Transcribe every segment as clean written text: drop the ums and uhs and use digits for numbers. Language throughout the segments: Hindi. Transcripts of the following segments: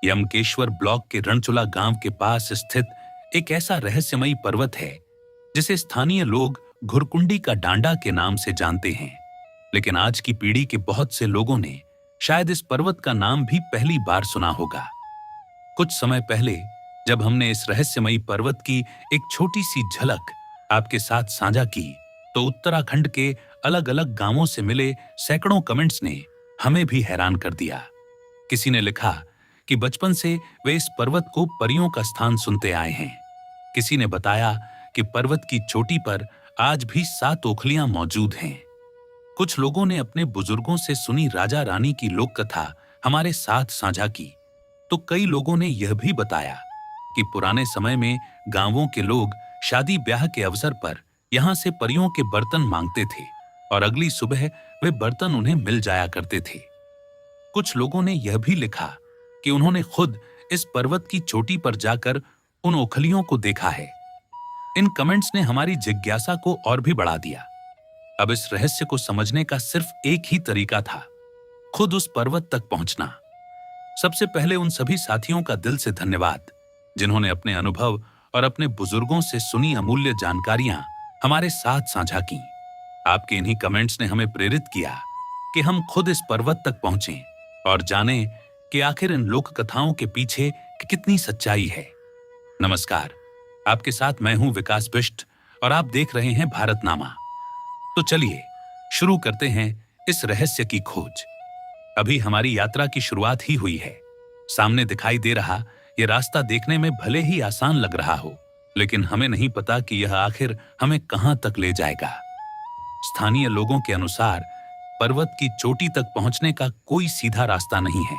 यमकेश्वर ब्लॉक के रणचुला गांव के पास स्थित एक ऐसा रहस्यमयी पर्वत है जिसे स्थानीय लोग घुरकुंडी का डांडा के नाम से जानते हैं। लेकिन आज की पीढ़ी के बहुत से लोगों ने शायद इस पर्वत का नाम भी पहली बार सुना होगा। कुछ समय पहले जब हमने इस रहस्यमयी पर्वत की एक छोटी सी झलक आपके साथ साझा की, तो उत्तराखंड के अलग अलग गांवों से मिले सैकड़ों कमेंट्स ने हमें भी हैरान कर दिया। किसी ने लिखा कि बचपन से वे इस पर्वत को परियों का स्थान सुनते आए हैं। किसी ने बताया कि पर्वत की चोटी पर आज भी 7 ओखलियां मौजूद हैं। कुछ लोगों ने अपने बुजुर्गों से सुनी राजा रानी की लोक कथा हमारे साथ साझा की, तो कई लोगों ने यह भी बताया कि पुराने समय में गांवों के लोग शादी ब्याह के अवसर पर यहां से परियों के बर्तन मांगते थे और अगली सुबह वे बर्तन उन्हें मिल जाया करते थे। कुछ लोगों ने यह भी लिखा कि उन्होंने खुद इस पर्वत की चोटी पर जाकर उन ओखलियों को देखा है। इन कमेंट्स ने हमारी जिज्ञासा को और भी बढ़ा दिया। अब इस रहस्य को समझने का सिर्फ एक ही तरीका था, खुद उस पर्वत तक पहुंचना। सबसे पहले उन सभी साथियों का दिल से धन्यवाद जिन्होंने अपने अनुभव और अपने बुजुर्गों से सुनी अमूल्य जानकारियां हमारे साथ साझा की। आपके इन्हीं कमेंट्स ने हमें प्रेरित किया कि हम खुद इस पर्वत तक पहुंचें और जानें कि आखिर इन लोक कथाओं के पीछे कितनी सच्चाई है। नमस्कार, आपके साथ मैं हूं विकास बिष्ट और आप देख रहे हैं भारतनामा। तो चलिए शुरू करते हैं इस रहस्य की खोज। अभी हमारी यात्रा की शुरुआत ही हुई है। सामने दिखाई दे रहा यह रास्ता देखने में भले ही आसान लग रहा हो, लेकिन हमें नहीं पता कि यह आखिर हमें कहां तक ले जाएगा। स्थानीय लोगों के अनुसार पर्वत की चोटी तक पहुंचने का कोई सीधा रास्ता नहीं है।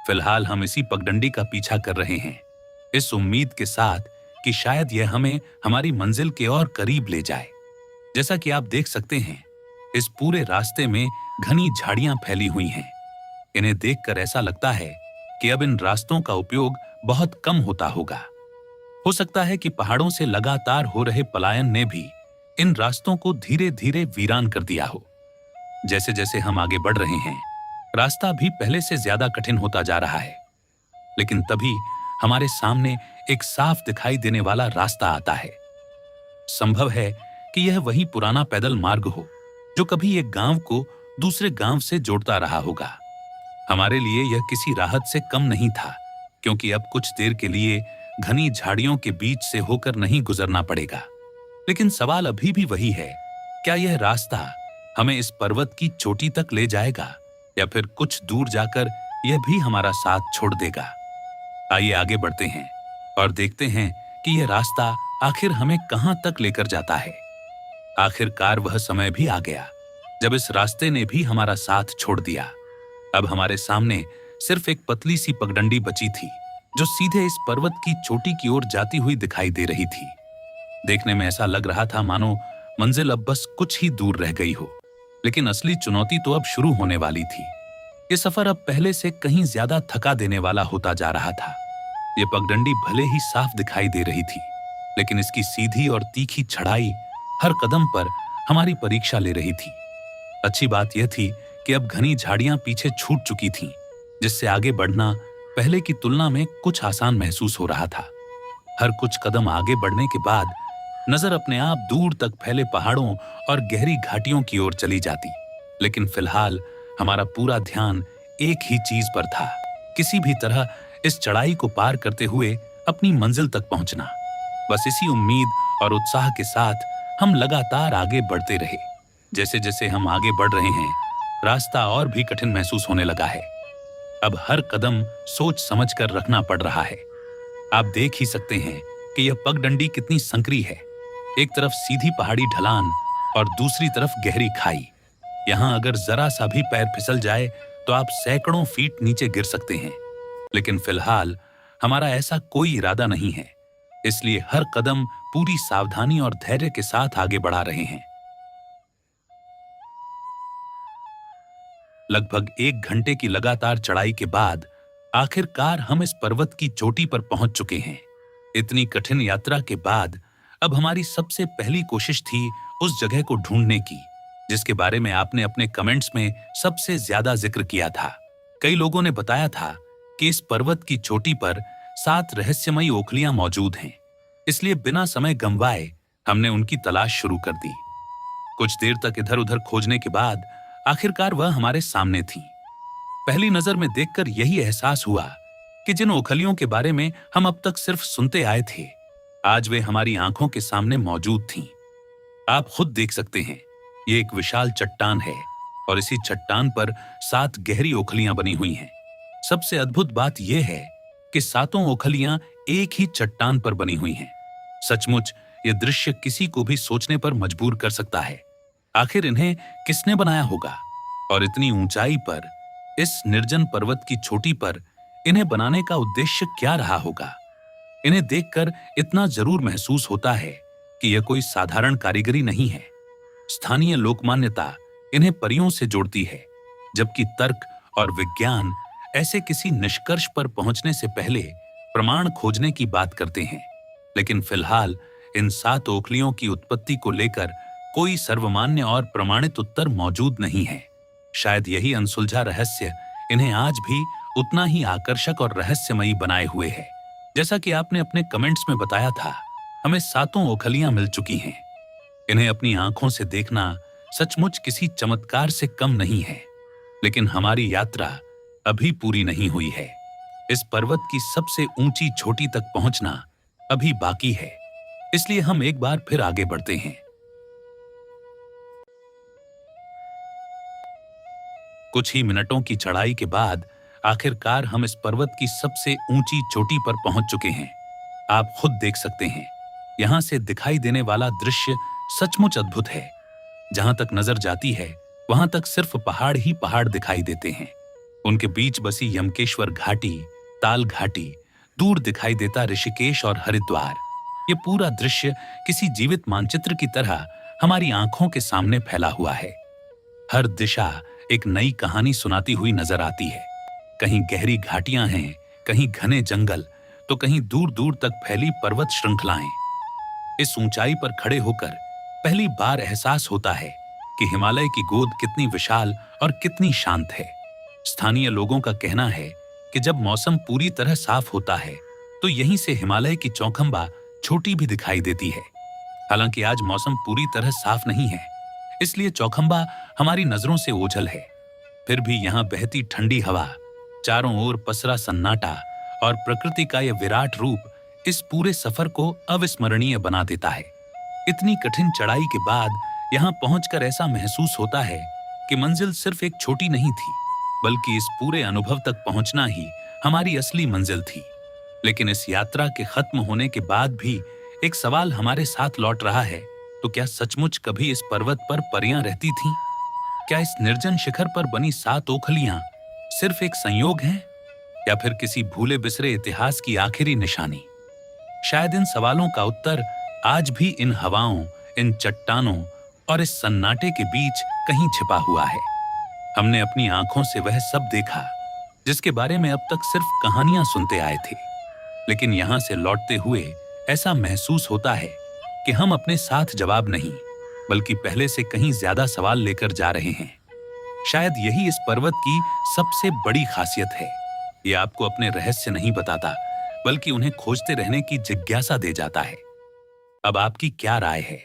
फिलहाल हम इसी पगडंडी का पीछा कर रहे हैं, इस उम्मीद के साथ कि शायद यह हमें हमारी मंजिल के और करीब ले जाए। जैसा कि आप देख सकते हैं, इस पूरे रास्ते में घनी झाड़ियां फैली हुई हैं। इन्हें देखकर ऐसा लगता है कि अब इन रास्तों का उपयोग बहुत कम होता होगा। हो सकता है कि पहाड़ों से लगातार हो रहे पलायन ने भी इन रास्तों को धीरे धीरे वीरान कर दिया हो। जैसे जैसे हम आगे बढ़ रहे हैं, रास्ता भी पहले से ज्यादा कठिन होता जा रहा है। लेकिन तभी हमारे सामने एक साफ दिखाई देने वाला रास्ता आता है। संभव है कि यह वही पुराना पैदल मार्ग हो जो कभी एक गांव को दूसरे गांव से जोड़ता रहा होगा। हमारे लिए यह किसी राहत से कम नहीं था, क्योंकि अब कुछ देर के लिए घनी झाड़ियों के बीच से होकर नहीं गुजरना पड़ेगा। लेकिन सवाल अभी भी वही है, क्या यह रास्ता हमें इस पर्वत की चोटी तक ले जाएगा या फिर कुछ दूर जाकर यह भी हमारा साथ छोड़ देगा? आइए आगे बढ़ते हैं और देखते हैं कि यह रास्ता आखिर हमें कहां तक लेकर जाता है। आखिरकार वह समय भी आ गया जब इस रास्ते ने भी हमारा साथ छोड़ दिया। अब हमारे सामने सिर्फ एक पतली सी पगडंडी बची थी जो सीधे इस पर्वत की चोटी की ओर जाती हुई दिखाई दे रही थी। देखने में ऐसा लग रहा था मानो मंजिल अब बस कुछ ही दूर रह गई हो, लेकिन असली चुनौती तो अब शुरू होने वाली थी। ये सफर अब पहले से कहीं ज्यादा थका देने वाला होता जा रहा था। ये पगडंडी भले ही साफ दिखाई दे रही थी, लेकिन इसकी सीधी और तीखी चढ़ाई हर कदम पर हमारी परीक्षा ले रही थी। अच्छी बात यह थी कि अब घनी झाड़ियां पीछे छूट चुकी थीं, जिससे आगे बढ़ना पहले की तुलना में कुछ आसान महसूस हो रहा था। हर कुछ कदम आगे बढ़ने के बाद नजर अपने आप दूर तक फैले पहाड़ों और गहरी घाटियों की ओर चली जाती, लेकिन फिलहाल हमारा पूरा ध्यान एक ही चीज पर था, किसी भी तरह इस चढ़ाई को पार करते हुए अपनी मंजिल तक पहुंचना। बस इसी उम्मीद और उत्साह के साथ हम लगातार आगे बढ़ते रहे। जैसे जैसे हम आगे बढ़ रहे हैं, रास्ता और भी कठिन महसूस होने लगा है। अब हर कदम सोच समझ कर रखना पड़ रहा है। आप देख ही सकते हैं कि यह पगडंडी कितनी संकरी है। एक तरफ सीधी पहाड़ी ढलान और दूसरी तरफ गहरी खाई। यहाँ अगर जरा सा भी पैर फिसल जाए तो आप सैकड़ों फीट नीचे गिर सकते हैं। लेकिन फिलहाल हमारा ऐसा कोई इरादा नहीं है, इसलिए हर कदम पूरी सावधानी और धैर्य के साथ आगे बढ़ा रहे हैं। लगभग 1 घंटे की लगातार चढ़ाई के बाद आखिरकार हम इस पर्वत की चोटी पर पहुंच चुके हैं। इतनी कठिन यात्रा के बाद अब हमारी सबसे पहली कोशिश थी उस जगह को ढूंढने की जिसके बारे में आपने अपने कमेंट्स में सबसे ज्यादा जिक्र किया था। कई लोगों ने बताया था कि इस पर्वत की चोटी पर 7 रहस्यमयी ओखलियां मौजूद हैं, इसलिए बिना समय गंवाए हमने उनकी तलाश शुरू कर दी। कुछ देर तक इधर उधर खोजने के बाद आखिरकार वह हमारे सामने थी। पहली नजर में देखकर यही एहसास हुआ कि जिन ओखलियों के बारे में हम अब तक सिर्फ सुनते आए थे, आज वे हमारी आंखों के सामने मौजूद थीं। आप खुद देख सकते हैं, ये एक विशाल चट्टान है और इसी चट्टान पर 7 गहरी ओखलियां बनी हुई हैं। सबसे अद्भुत बात यह है कि सातों ओखलियां एक ही चट्टान पर बनी हुई हैं। सचमुच यह दृश्य किसी को भी सोचने पर मजबूर कर सकता है। आखिर इन्हें किसने बनाया होगा और इतनी ऊंचाई पर, इस निर्जन पर्वत की चोटी पर इन्हें बनाने का उद्देश्य क्या रहा होगा? इन्हें देखकर इतना जरूर महसूस होता है कि यह कोई साधारण कारीगरी नहीं है। स्थानीय लोकमान्यता इन्हें परियों से जोड़ती है, जबकि तर्क और विज्ञान ऐसे किसी निष्कर्ष पर पहुंचने से पहले प्रमाण खोजने की बात करते हैं। लेकिन फिलहाल इन 7 ओखलियों की उत्पत्ति को लेकर कोई सर्वमान्य और प्रमाणित उत्तर मौजूद नहीं है। शायद यही अनसुलझा रहस्य इन्हें आज भी उतना ही आकर्षक और रहस्यमयी बनाए हुए है। जैसा कि आपने अपने कमेंट्स में बताया था, हमें 7 ओखलियां मिल चुकी हैं। इन्हें अपनी आंखों से देखना सचमुच किसी चमत्कार से कम नहीं है। लेकिन हमारी यात्रा अभी पूरी नहीं हुई है। इस पर्वत की सबसे ऊंची चोटी तक पहुंचना अभी बाकी है, इसलिए हम एक बार फिर आगे बढ़ते हैं। कुछ ही मिनटों की चढ़ाई के बाद आखिरकार हम इस पर्वत की सबसे ऊंची चोटी पर पहुंच चुके हैं। आप खुद देख सकते हैं, यहां से दिखाई देने वाला दृश्य सचमुच अद्भुत है। जहां तक नजर जाती है, वहां तक सिर्फ पहाड़ ही पहाड़ दिखाई देते हैं। उनके बीच बसी यमकेश्वर घाटी, ताल घाटी, दूर दिखाई देता ऋषिकेश और हरिद्वार। ये पूरा दृश्य किसी जीवित मानचित्र की तरह हमारी आंखों के सामने फैला हुआ है। हर दिशा एक नई कहानी सुनाती हुई नजर आती है। कहीं गहरी घाटियां हैं, कहीं घने जंगल, तो कहीं दूर दूर तक फैली पर्वत श्रृंखलाएं। इस ऊंचाई पर खड़े होकर पहली बार एहसास होता है कि हिमालय की गोद कितनी विशाल और कितनी शांत है। स्थानीय लोगों का कहना है कि जब मौसम पूरी तरह साफ होता है तो यहीं से हिमालय की चौखंबा छोटी भी दिखाई देती है। हालांकि आज मौसम पूरी तरह साफ नहीं है, इसलिए चौखंबा हमारी नजरों से ओझल है। फिर भी यहाँ बहती ठंडी हवा, चारों ओर पसरा सन्नाटा और प्रकृति का यह विराट रूप इस पूरे सफर को अविस्मरणीय बना देता है। इतनी कठिन चढ़ाई के बाद यहाँ पहुंचकर ऐसा महसूस होता है कि मंजिल सिर्फ एक छोटी नहीं थी, बल्कि इस पूरे अनुभव तक पहुंचना ही हमारी असली मंजिल थी। लेकिन इस यात्रा के खत्म होने के बाद भी एक सवाल हमारे साथ लौट रहा है, तो क्या सचमुच कभी इस पर्वत पर परियां रहती थीं? क्या इस निर्जन शिखर पर बनी 7 ओखलियां सिर्फ एक संयोग हैं, या फिर किसी भूले बिसरे इतिहास की आखिरी निशानी? शायद इन सवालों का उत्तर आज भी इन हवाओं, इन चट्टानों और इस सन्नाटे के बीच कहीं छिपा हुआ है। हमने अपनी आंखों से वह सब देखा जिसके बारे में अब तक सिर्फ कहानियां सुनते आए थे। लेकिन यहां से लौटते हुए ऐसा महसूस होता है कि हम अपने साथ जवाब नहीं, बल्कि पहले से कहीं ज्यादा सवाल लेकर जा रहे हैं। शायद यही इस पर्वत की सबसे बड़ी खासियत है। ये आपको अपने रहस्य नहीं बताता, बल्कि उन्हें खोजते रहने की जिज्ञासा दे जाता है। अब आपकी क्या राय है?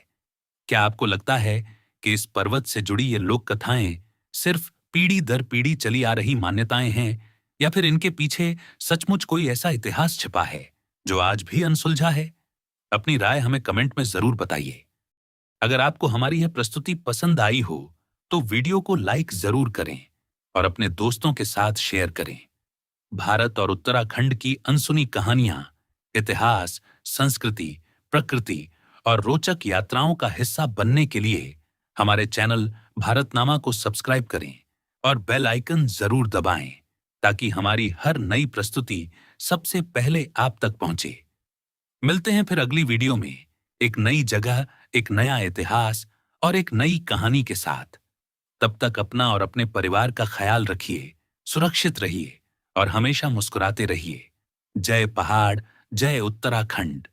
क्या आपको लगता है कि इस पर्वत से जुड़ी ये लोक कथाएं सिर्फ पीढ़ी दर पीढ़ी चली आ रही मान्यताएं हैं, या फिर इनके पीछे सचमुच कोई ऐसा इतिहास छिपा है जो आज भी अनसुलझा है? अपनी राय हमें कमेंट में जरूर बताइए। अगर आपको हमारी यह प्रस्तुति पसंद आई हो तो वीडियो को लाइक जरूर करें और अपने दोस्तों के साथ शेयर करें। भारत और उत्तराखंड की अनसुनी कहानियां, इतिहास, संस्कृति, प्रकृति और रोचक यात्राओं का हिस्सा बनने के लिए हमारे चैनल भारतनामा को सब्सक्राइब करें और बेल आइकन जरूर दबाएं, ताकि हमारी हर नई प्रस्तुति सबसे पहले आप तक पहुंचे। मिलते हैं फिर अगली वीडियो में एक नई जगह, एक नया इतिहास और एक नई कहानी के साथ। तब तक अपना और अपने परिवार का ख्याल रखिए, सुरक्षित रहिए और हमेशा मुस्कुराते रहिए। जय पहाड़, जय उत्तराखंड।